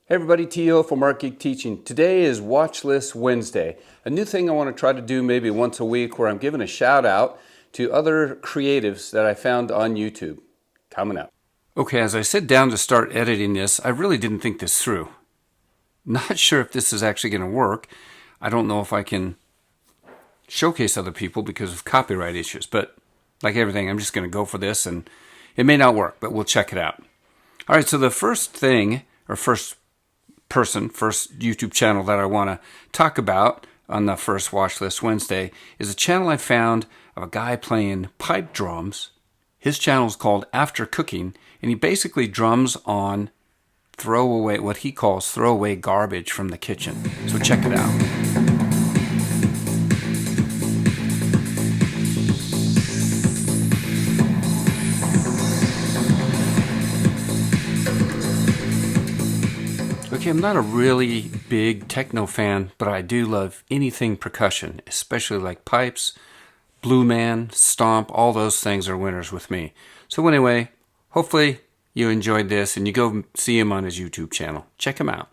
Hey everybody, T.O. from Artgeekteaching. Today is Watchlist Wednesday, a new thing I want to try to do maybe once a week where I'm giving a shout out to other creatives that I found on YouTube. Coming up. Okay, as I sit down to start editing this, I really didn't think this through. Not sure if this is actually going to work. I don't know if I can showcase other people because of copyright issues, but like everything, I'm just going to go for this, and it may not work, but we'll check it out. All right, so the first thing, or first YouTube channel that I want to talk about on the first Watchlist Wednesday is a channel I found of a guy playing pipe drums. His channel is called After Cooking, and he basically drums on throwaway, what he calls throwaway garbage from the kitchen. So check it out. Okay, I'm not a really big techno fan, but I do love anything percussion, especially like pipes, Blue Man, Stomp, all those things are winners with me. So anyway, hopefully you enjoyed this and you go see him on his YouTube channel. Check him out.